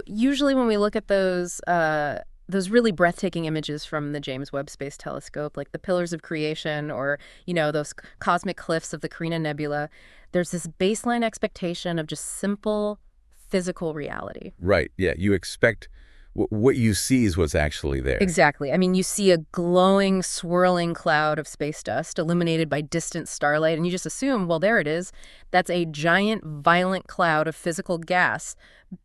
Usually when we look at those really breathtaking images from the James Webb Space Telescope, like the Pillars of Creation or, those cosmic cliffs of the Carina Nebula, there's this baseline expectation of just simple physical reality. Right. Yeah. You expect what you see is what's actually there. Exactly. I mean, you see a glowing, swirling cloud of space dust illuminated by distant starlight, and you just assume, well, there it is. That's a giant, violent cloud of physical gas,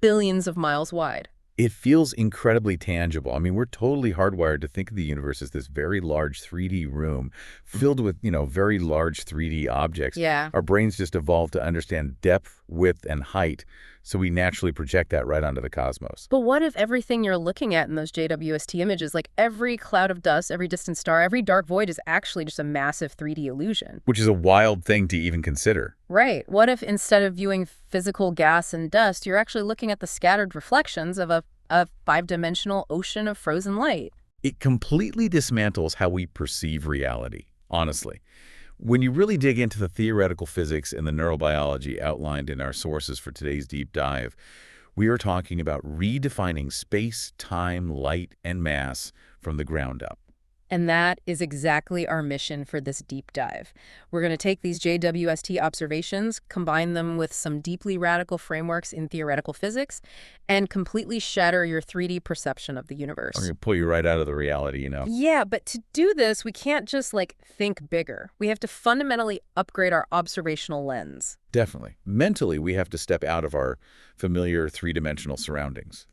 billions of miles wide. It feels incredibly tangible. I mean, we're totally hardwired to think of the universe as this very large 3D room filled with, very large 3D objects. Yeah. Our brains just evolved to understand depth, width, and height, so we naturally project that right onto the cosmos. But what if everything you're looking at in those JWST images, like every cloud of dust, every distant star, every dark void is actually just a massive 3D illusion? Which is a wild thing to even consider. Right. What if instead of viewing physical gas and dust, you're actually looking at the scattered reflections of a five-dimensional ocean of frozen light? It completely dismantles how we perceive reality, honestly. When you really dig into the theoretical physics and the neurobiology outlined in our sources for today's deep dive, we are talking about redefining space, time, light, and mass from the ground up. And that is exactly our mission for this deep dive. We're going to take these JWST observations, combine them with some deeply radical frameworks in theoretical physics, and completely shatter your 3D perception of the universe. I'm going to pull you right out of the reality, Yeah, but to do this, we can't just, think bigger. We have to fundamentally upgrade our observational lens. Definitely. Mentally, we have to step out of our familiar three-dimensional surroundings.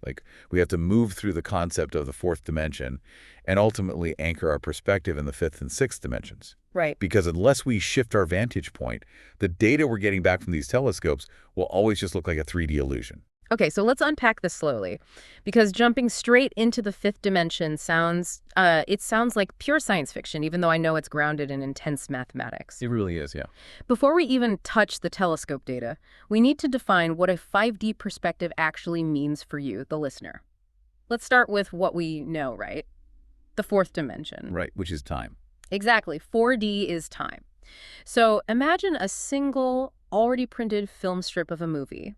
We have to move through the concept of the fourth dimension and ultimately anchor our perspective in the fifth and sixth dimensions. Right. Because unless we shift our vantage point, the data we're getting back from these telescopes will always just look like a 3D illusion. Okay, so let's unpack this slowly, because jumping straight into the fifth dimension sounds like pure science fiction, even though I know it's grounded in intense mathematics. It really is, yeah. Before we even touch the telescope data, we need to define what a 5D perspective actually means for you, the listener. Let's start with what we know, right? The fourth dimension. Right, which is time. Exactly. 4D is time. So imagine a single, already printed film strip of a movie.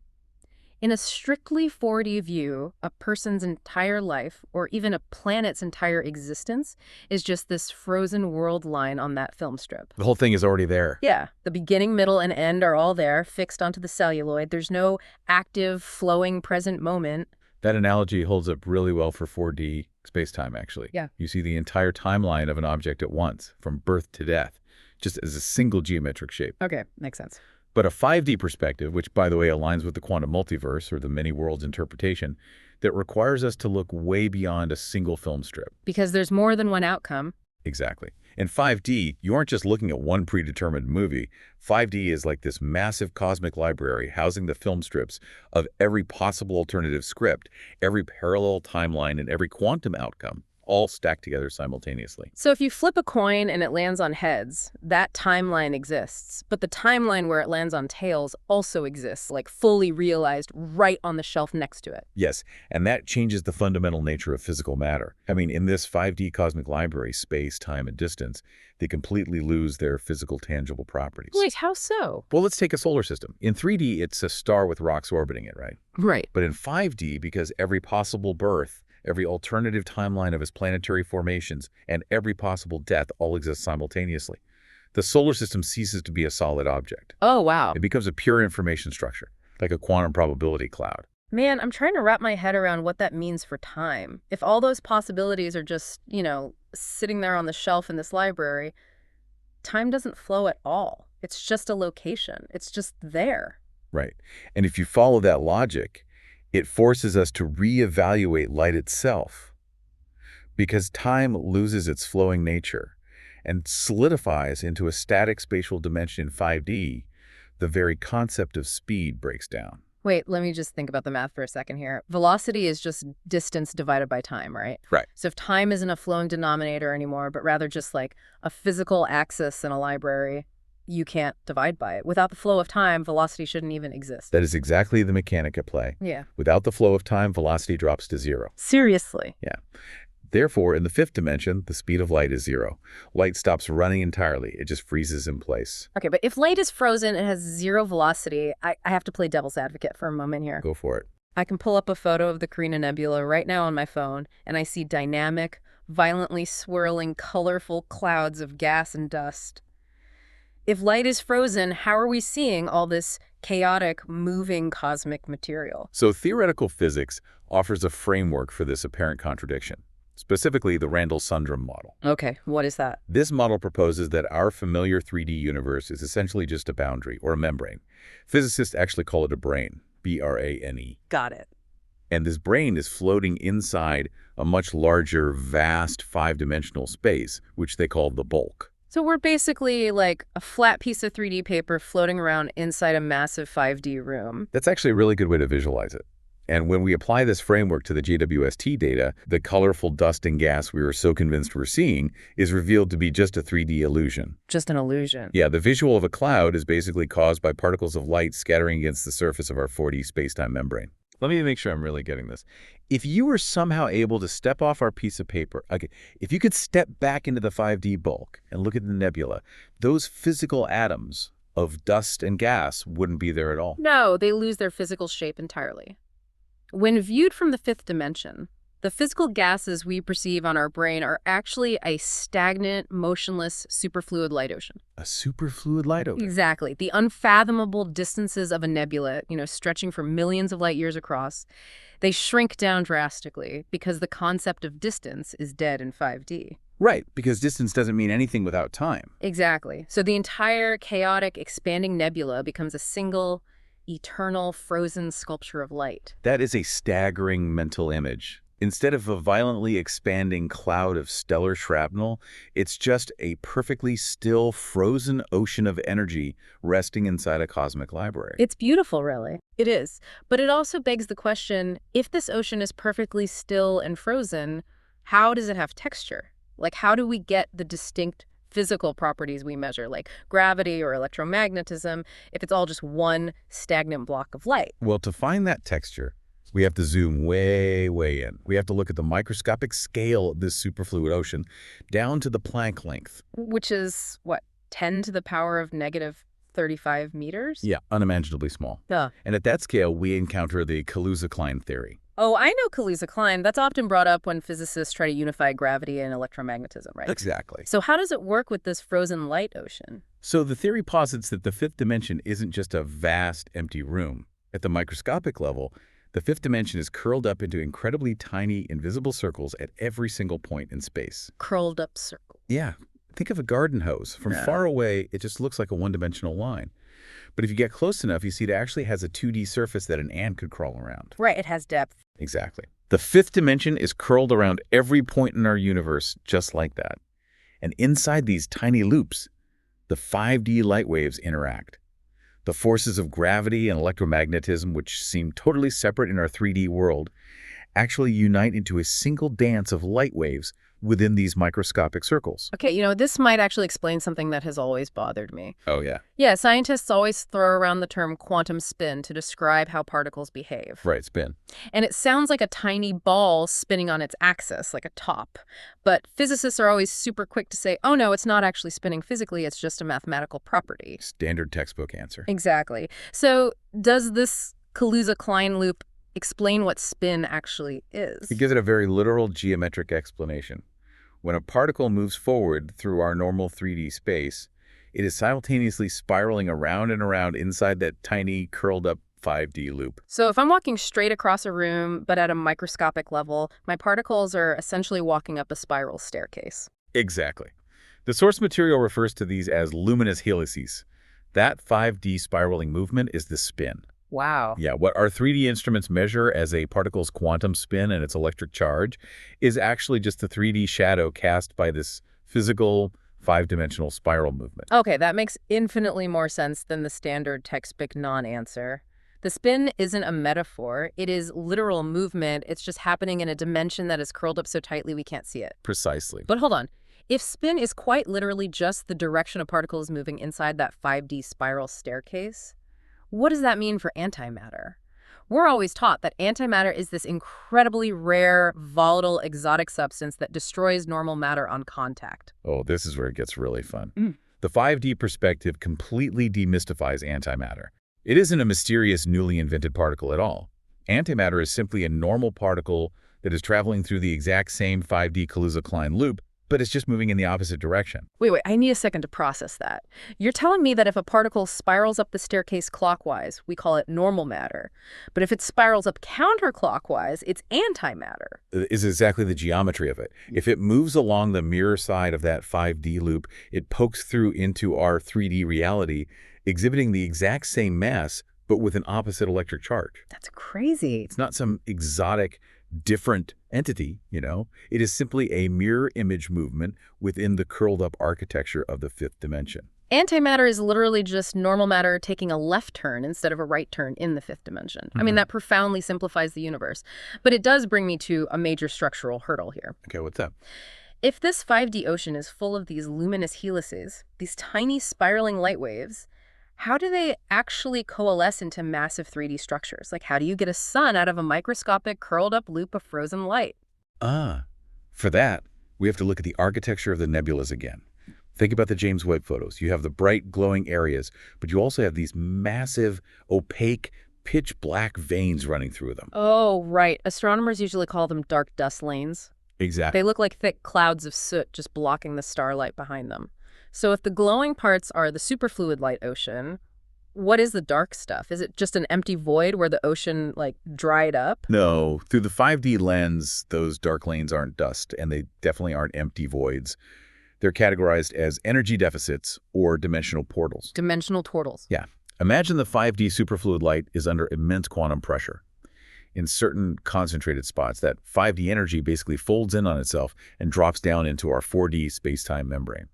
In a strictly 4D view, a person's entire life, or even a planet's entire existence, is just this frozen world line on that film strip. The whole thing is already there. Yeah. The beginning, middle, and end are all there, fixed onto the celluloid. There's no active, flowing present moment. That analogy holds up really well for 4D space-time, actually. Yeah. You see the entire timeline of an object at once, from birth to death, just as a single geometric shape. Okay, makes sense. But a 5D perspective, which, by the way, aligns with the quantum multiverse, or the many worlds interpretation, that requires us to look way beyond a single film strip. Because there's more than one outcome. Exactly. In 5D, you aren't just looking at one predetermined movie. 5D is like this massive cosmic library housing the film strips of every possible alternative script, every parallel timeline, and every quantum outcome, all stacked together simultaneously. So if you flip a coin and it lands on heads, that timeline exists. But the timeline where it lands on tails also exists, fully realized right on the shelf next to it. Yes, and that changes the fundamental nature of physical matter. I mean, in this 5D cosmic library, space, time, and distance, they completely lose their physical, tangible properties. Wait, how so? Well, let's take a solar system. In 3D, it's a star with rocks orbiting it, right? Right. But in 5D, because every possible birth, every alternative timeline of its planetary formations, and every possible death all exist simultaneously, the solar system ceases to be a solid object. Oh, wow. It becomes a pure information structure, like a quantum probability cloud. Man, I'm trying to wrap my head around what that means for time. If all those possibilities are just, sitting there on the shelf in this library, time doesn't flow at all. It's just a location. It's just there. Right. And if you follow that logic, it forces us to reevaluate light itself, because time loses its flowing nature and solidifies into a static spatial dimension in 5D. The very concept of speed breaks down. Wait, let me just think about the math for a second here. Velocity is just distance divided by time, right? Right. So if time isn't a flowing denominator anymore, but rather just like a physical axis in a library, you can't divide by it. Without the flow of time, velocity shouldn't even exist. That is exactly the mechanic at play. Yeah. Without the flow of time, velocity drops to zero. Seriously? Yeah. Therefore, in the fifth dimension, the speed of light is zero. Light stops running entirely. It just freezes in place. Okay, but if light is frozen and has zero velocity, I have to play devil's advocate for a moment here. Go for it. I can pull up a photo of the Carina Nebula right now on my phone, and I see dynamic, violently swirling, colorful clouds of gas and dust. If light is frozen, how are we seeing all this chaotic, moving cosmic material? So theoretical physics offers a framework for this apparent contradiction, specifically the Randall-Sundrum model. Okay, what is that? This model proposes that our familiar 3D universe is essentially just a boundary, or a membrane. Physicists actually call it a brane, B-R-A-N-E. Got it. And this brane is floating inside a much larger, vast, five-dimensional space, which they call the bulk. So we're basically like a flat piece of 3D paper floating around inside a massive 5D room. That's actually a really good way to visualize it. And when we apply this framework to the JWST data, the colorful dust and gas we were so convinced we're seeing is revealed to be just a 3D illusion. Just an illusion. Yeah, the visual of a cloud is basically caused by particles of light scattering against the surface of our 4D spacetime membrane. Let me make sure I'm really getting this. If you were somehow able to step off our piece of paper, okay, if you could step back into the 5D bulk and look at the nebula, those physical atoms of dust and gas wouldn't be there at all. No, they lose their physical shape entirely. When viewed from the fifth dimension, the physical gases we perceive on our brain are actually a stagnant, motionless, superfluid light ocean. A superfluid light ocean. Exactly. The unfathomable distances of a nebula, stretching for millions of light years across, they shrink down drastically because the concept of distance is dead in 5D. Right, because distance doesn't mean anything without time. Exactly. So the entire chaotic, expanding nebula becomes a single, eternal, frozen sculpture of light. That is a staggering mental image. Instead of a violently expanding cloud of stellar shrapnel, it's just a perfectly still, frozen ocean of energy resting inside a cosmic library. It's beautiful, really. It is. But it also begs the question, if this ocean is perfectly still and frozen, how does it have texture? Like, how do we get the distinct physical properties we measure, like gravity or electromagnetism, if it's all just one stagnant block of light? Well, to find that texture, we have to zoom way, way in. We have to look at the microscopic scale of this superfluid ocean down to the Planck length. Which is, what, 10 to the power of negative 35 meters? Yeah, unimaginably small. Yeah. And at that scale, we encounter the Kaluza-Klein theory. Oh, I know Kaluza-Klein. That's often brought up when physicists try to unify gravity and electromagnetism, right? Exactly. So how does it work with this frozen light ocean? So the theory posits that the fifth dimension isn't just a vast, empty room. At the microscopic level, the fifth dimension is curled up into incredibly tiny, invisible circles at every single point in space. Curled up circle. Yeah. Think of a garden hose. From far away, it just looks like a one-dimensional line. But if you get close enough, you see it actually has a 2D surface that an ant could crawl around. Right, it has depth. Exactly. The fifth dimension is curled around every point in our universe just like that. And inside these tiny loops, the 5D light waves interact. The forces of gravity and electromagnetism, which seem totally separate in our 3D world, actually unite into a single dance of light waves within these microscopic circles. Okay, this might actually explain something that has always bothered me. Oh, yeah. Yeah, scientists always throw around the term quantum spin to describe how particles behave. Right, spin. And it sounds like a tiny ball spinning on its axis, like a top. But physicists are always super quick to say, oh no, it's not actually spinning physically, it's just a mathematical property. Standard textbook answer. Exactly. So does this Kaluza-Klein loop explain what spin actually is? It gives it a very literal geometric explanation. When a particle moves forward through our normal 3D space, it is simultaneously spiraling around and around inside that tiny, curled-up 5D loop. So if I'm walking straight across a room, but at a microscopic level, my particles are essentially walking up a spiral staircase. Exactly. The source material refers to these as luminous helices. That 5D spiraling movement is the spin. Wow. Yeah, what our 3D instruments measure as a particle's quantum spin and its electric charge is actually just the 3D shadow cast by this physical, five-dimensional spiral movement. Okay, that makes infinitely more sense than the standard textbook non-answer. The spin isn't a metaphor. It is literal movement. It's just happening in a dimension that is curled up so tightly we can't see it. Precisely. But hold on. If spin is quite literally just the direction a particle is moving inside that 5D spiral staircase, what does that mean for antimatter? We're always taught that antimatter is this incredibly rare, volatile, exotic substance that destroys normal matter on contact. Oh, this is where it gets really fun. The 5D perspective completely demystifies antimatter. It isn't a mysterious, newly invented particle at all. Antimatter is simply a normal particle that is traveling through the exact same 5D Kaluza-Klein loop, but it's just moving in the opposite direction. Wait, I need a second to process that. You're telling me that if a particle spirals up the staircase clockwise, we call it normal matter. But if it spirals up counterclockwise, it's antimatter. Is exactly the geometry of it. If it moves along the mirror side of that 5D loop, it pokes through into our 3D reality, exhibiting the exact same mass, but with an opposite electric charge. That's crazy. It's not some exotic, different entity, It is simply a mirror image movement within the curled-up architecture of the fifth dimension. Antimatter is literally just normal matter taking a left turn instead of a right turn in the fifth dimension. I mean, that profoundly simplifies the universe. But it does bring me to a major structural hurdle here. Okay, what's up? If this 5D ocean is full of these luminous helices, these tiny spiraling light waves, how do they actually coalesce into massive 3D structures? Like, how do you get a sun out of a microscopic curled-up loop of frozen light? For that, we have to look at the architecture of the nebulas again. Think about the James Webb photos. You have the bright, glowing areas, but you also have these massive, opaque, pitch-black veins running through them. Oh, right. Astronomers usually call them dark dust lanes. Exactly. They look like thick clouds of soot just blocking the starlight behind them. So if the glowing parts are the superfluid light ocean, what is the dark stuff? Is it just an empty void where the ocean, dried up? No, through the 5D lens, those dark lanes aren't dust, and they definitely aren't empty voids. They're categorized as energy deficits or dimensional portals. Dimensional portals. Yeah. Imagine the 5D superfluid light is under immense quantum pressure. In certain concentrated spots, that 5D energy basically folds in on itself and drops down into our 4D space-time membrane.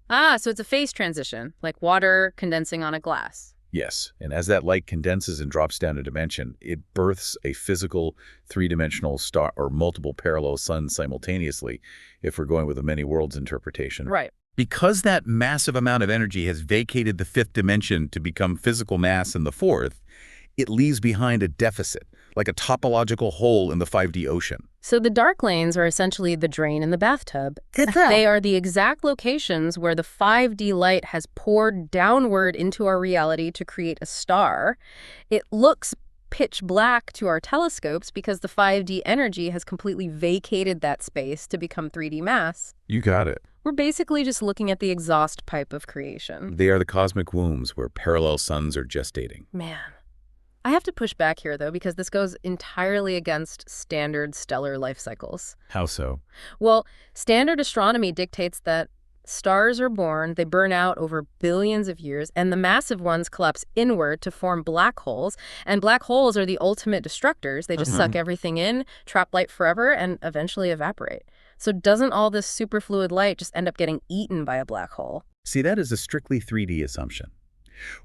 So it's a phase transition, like water condensing on a glass. Yes, and as that light condenses and drops down a dimension, it births a physical three-dimensional star or multiple parallel suns simultaneously, if we're going with a many worlds interpretation. Right. Because that massive amount of energy has vacated the fifth dimension to become physical mass in the fourth, it leaves behind a deficit, like a topological hole in the 5D ocean. So the dark lanes are essentially the drain in the bathtub. They are the exact locations where the 5D light has poured downward into our reality to create a star. It looks pitch black to our telescopes because the 5D energy has completely vacated that space to become 3D mass. You got it. We're basically just looking at the exhaust pipe of creation. They are the cosmic wombs where parallel suns are gestating. Man. I have to push back here, though, because this goes entirely against standard stellar life cycles. How so? Well, standard astronomy dictates that stars are born, they burn out over billions of years, and the massive ones collapse inward to form black holes. And black holes are the ultimate destructors. They just suck everything in, trap light forever, and eventually evaporate. So doesn't all this superfluid light just end up getting eaten by a black hole? See, that is a strictly 3D assumption.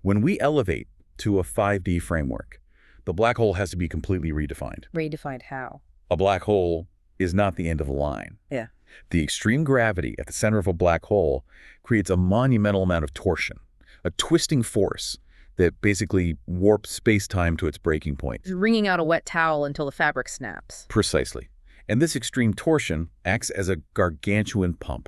When we elevate to a 5D framework, the black hole has to be completely redefined. Redefined how? A black hole is not the end of the line. Yeah. The extreme gravity at the center of a black hole creates a monumental amount of torsion, a twisting force that basically warps space-time to its breaking point. Wringing out a wet towel until the fabric snaps. Precisely. And this extreme torsion acts as a gargantuan pump.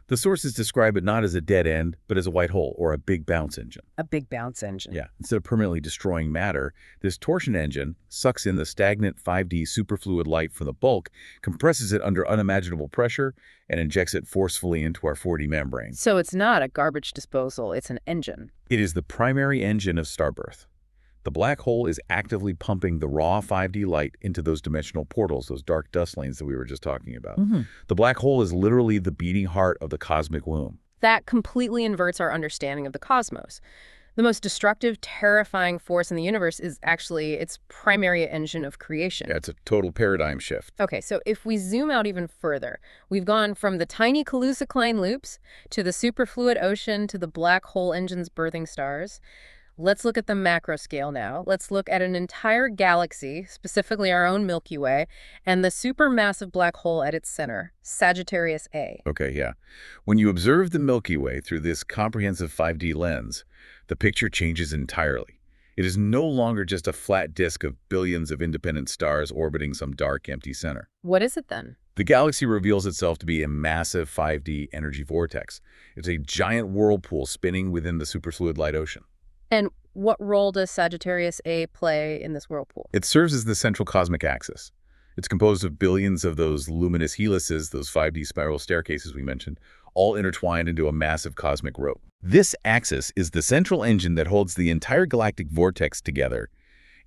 The sources describe it not as a dead end, but as a white hole or a big bounce engine. A big bounce engine. Yeah. Instead of permanently destroying matter, this torsion engine sucks in the stagnant 5D superfluid light from the bulk, compresses it under unimaginable pressure, and injects it forcefully into our 4D membrane. So it's not a garbage disposal, it's an engine. It is the primary engine of starbirth. The black hole is actively pumping the raw 5D light into those dimensional portals, those dark dust lanes that we were just talking about. The black hole is literally the beating heart of the cosmic womb. That completely inverts our understanding of the cosmos. The most destructive, terrifying force in the universe is actually its primary engine of creation. Yeah, it's a total paradigm shift. Okay, so if we zoom out even further, we've gone from the tiny Kaluza-Klein loops to the superfluid ocean to the black hole engines birthing stars. Let's look at the macro scale now. Let's look at an entire galaxy, specifically our own Milky Way, and the supermassive black hole at its center, Sagittarius A. Okay, yeah. When you observe the Milky Way through this comprehensive 5D lens, the picture changes entirely. It is no longer just a flat disk of billions of independent stars orbiting some dark, empty center. What is it then? The galaxy reveals itself to be a massive 5D energy vortex. It's a giant whirlpool spinning within the superfluid light ocean. And What role does Sagittarius A play in this whirlpool? It serves as the central cosmic axis. It's composed of billions of those luminous helices, those 5D spiral staircases we mentioned, all intertwined into a massive cosmic rope. This axis is the central engine that holds the entire galactic vortex together,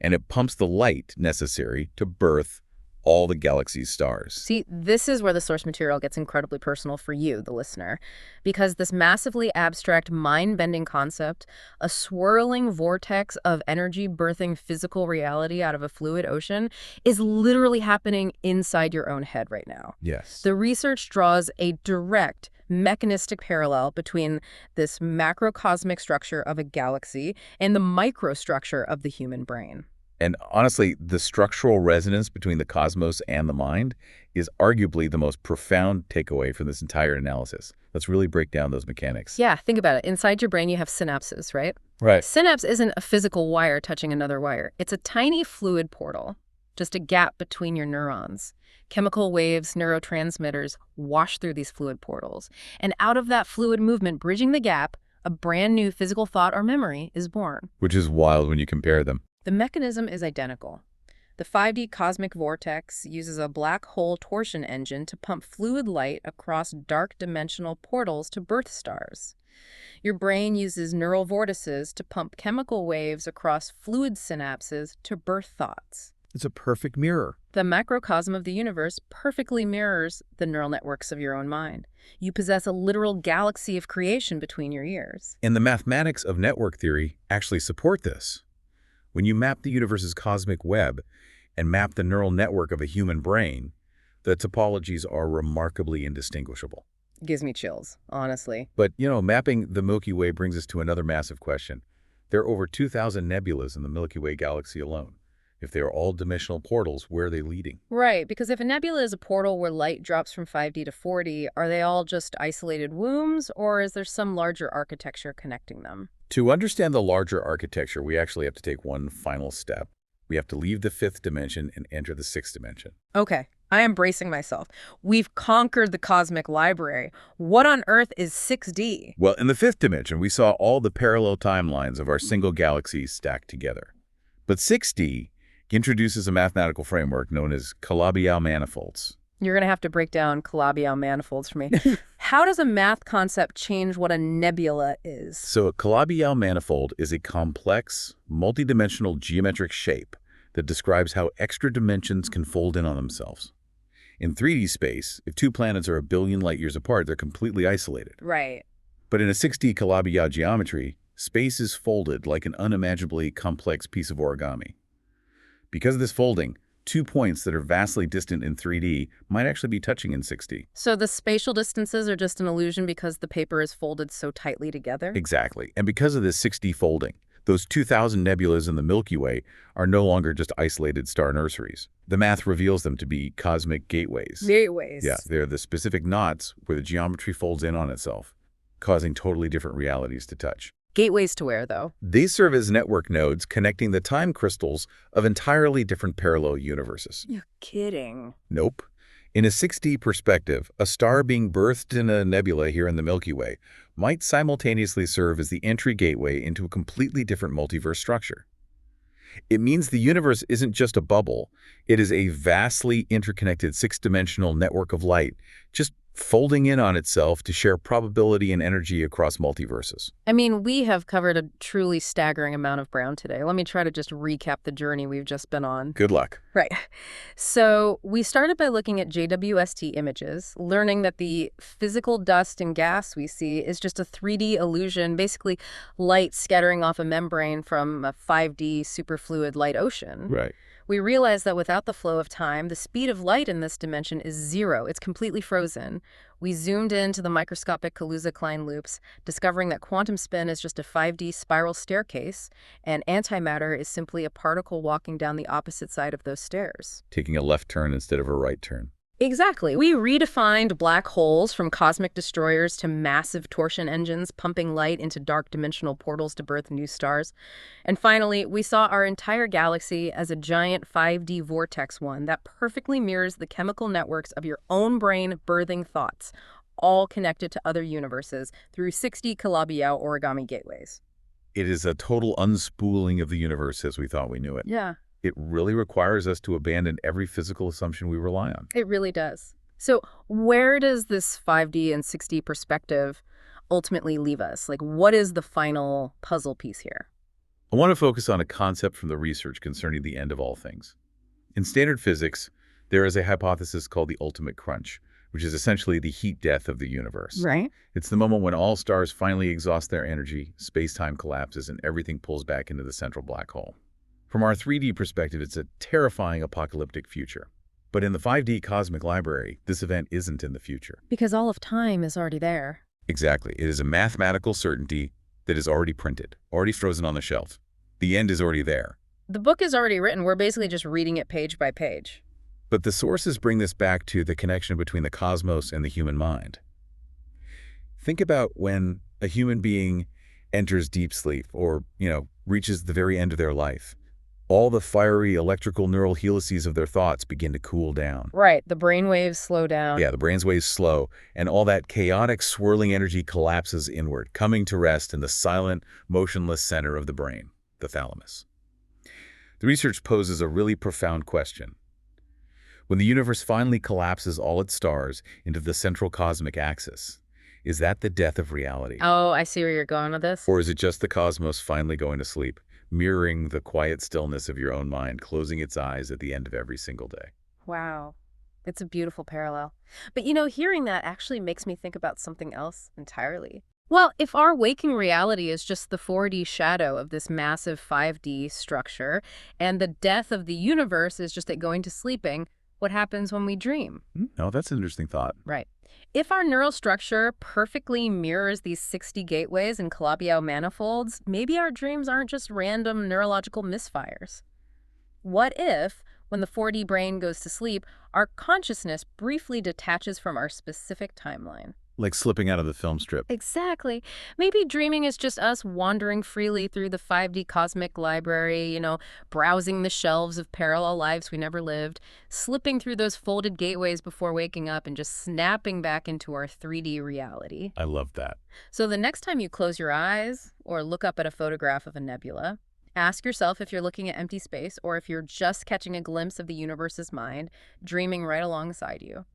and it pumps the light necessary to birth all the galaxy's stars. See, this is where the source material gets incredibly personal for you, the listener, because this massively abstract, mind-bending concept, a swirling vortex of energy birthing physical reality out of a fluid ocean, is literally happening inside your own head right now. Yes. The research draws a direct, mechanistic parallel between this macrocosmic structure of a galaxy and the microstructure of the human brain. And honestly, the structural resonance between the cosmos and the mind is arguably the most profound takeaway from this entire analysis. Let's really break down those mechanics. Yeah, think about it. Inside your brain, you have synapses, right? Right. Synapse isn't a physical wire touching another wire. It's a tiny fluid portal, just a gap between your neurons. Chemical waves, neurotransmitters wash through these fluid portals. And out of that fluid movement, bridging the gap, a brand new physical thought or memory is born. Which is wild when you compare them. The mechanism is identical. The 5D cosmic vortex uses a black hole torsion engine to pump fluid light across dark dimensional portals to birth stars. Your brain uses neural vortices to pump chemical waves across fluid synapses to birth thoughts. It's a perfect mirror. The macrocosm of the universe perfectly mirrors the neural networks of your own mind. You possess a literal galaxy of creation between your ears. And the mathematics of network theory actually support this. When you map the universe's cosmic web and map the neural network of a human brain, the topologies are remarkably indistinguishable. Gives me chills, honestly. But, mapping the Milky Way brings us to another massive question. There are over 2,000 nebulas in the Milky Way galaxy alone. If they are all dimensional portals, where are they leading? Right, because if a nebula is a portal where light drops from 5D to 4D, are they all just isolated wombs, or is there some larger architecture connecting them? To understand the larger architecture, we actually have to take one final step. We have to leave the fifth dimension and enter the sixth dimension. Okay, I am bracing myself. We've conquered the cosmic library. What on earth is 6D? Well, in the fifth dimension, we saw all the parallel timelines of our single galaxies stacked together. But 6D introduces a mathematical framework known as Calabi-Yau manifolds. You're going to have to break down Calabi-Yau manifolds for me. How does a math concept change what a nebula is? So a Calabi-Yau manifold is a complex, multidimensional geometric shape that describes how extra dimensions can fold in on themselves. In 3D space, if two planets are a billion light years apart, they're completely isolated. Right. But in a 6D Calabi-Yau geometry, space is folded like an unimaginably complex piece of origami. Because of this folding, 2 points that are vastly distant in 3D might actually be touching in 6D. So the spatial distances are just an illusion because the paper is folded so tightly together? Exactly. And because of this 6D folding, those 2,000 nebulas in the Milky Way are no longer just isolated star nurseries. The math reveals them to be cosmic gateways. Gateways. Yeah, they're the specific knots where the geometry folds in on itself, causing totally different realities to touch. Gateways to where, though? They serve as network nodes connecting the time crystals of entirely different parallel universes. You're kidding. Nope. In a 6D perspective, a star being birthed in a nebula here in the Milky Way might simultaneously serve as the entry gateway into a completely different multiverse structure. It means the universe isn't just a bubble. It is a vastly interconnected six-dimensional network of light, just folding in on itself to share probability and energy across multiverses. I mean, we have covered a truly staggering amount of ground today. Let me try to just recap the journey we've just been on. Good luck. Right. So we started by looking at JWST images, learning that the physical dust and gas we see is just a 3D illusion, basically light scattering off a membrane from a 5D superfluid light ocean. Right. We realized that without the flow of time, the speed of light in this dimension is zero. It's completely frozen. We zoomed into the microscopic Kaluza-Klein loops, discovering that quantum spin is just a 5D spiral staircase, and antimatter is simply a particle walking down the opposite side of those stairs. Taking a left turn instead of a right turn. Exactly. We redefined black holes from cosmic destroyers to massive torsion engines pumping light into dark dimensional portals to birth new stars. And finally, we saw our entire galaxy as a giant 5D vortex one that perfectly mirrors the chemical networks of your own brain birthing thoughts, all connected to other universes through 6D Calabi-Yau origami gateways. It is a total unspooling of the universe as we thought we knew it. Yeah. It really requires us to abandon every physical assumption we rely on. It really does. So where does this 5D and 6D perspective ultimately leave us? Like, what is the final puzzle piece here? I want to focus on a concept from the research concerning the end of all things. In standard physics, there is a hypothesis called the ultimate crunch, which is essentially the heat death of the universe. Right. It's the moment when all stars finally exhaust their energy, space-time collapses, and everything pulls back into the central black hole. From our 3D perspective, it's a terrifying apocalyptic future. But in the 5D cosmic library, this event isn't in the future. Because all of time is already there. Exactly. It is a mathematical certainty that is already printed, already frozen on the shelf. The end is already there. The book is already written. We're basically just reading it page by page. But the sources bring this back to the connection between the cosmos and the human mind. Think about when a human being enters deep sleep or, reaches the very end of their life. All the fiery electrical neural helices of their thoughts begin to cool down. Right. The brain waves slow down. Yeah, the brain's waves slow, and all that chaotic, swirling energy collapses inward, coming to rest in the silent, motionless center of the brain, the thalamus. The research poses a really profound question. When the universe finally collapses all its stars into the central cosmic axis, is that the death of reality? Oh, I see where you're going with this. Or is it just the cosmos finally going to sleep, mirroring the quiet stillness of your own mind, closing its eyes at the end of every single day? Wow. It's a beautiful parallel. But hearing that actually makes me think about something else entirely. Well, if our waking reality is just the 4D shadow of this massive 5D structure, and the death of the universe is just it going to sleeping, what happens when we dream? No, that's an interesting thought. Right. If our neural structure perfectly mirrors these 60 gateways and Calabi-Yau manifolds, maybe our dreams aren't just random neurological misfires. What if, when the 4D brain goes to sleep, our consciousness briefly detaches from our specific timeline? Like slipping out of the film strip. Exactly. Maybe dreaming is just us wandering freely through the 5D cosmic library, browsing the shelves of parallel lives we never lived, slipping through those folded gateways before waking up and just snapping back into our 3D reality. I love that. So the next time you close your eyes or look up at a photograph of a nebula, ask yourself if you're looking at empty space or if you're just catching a glimpse of the universe's mind, dreaming right alongside you.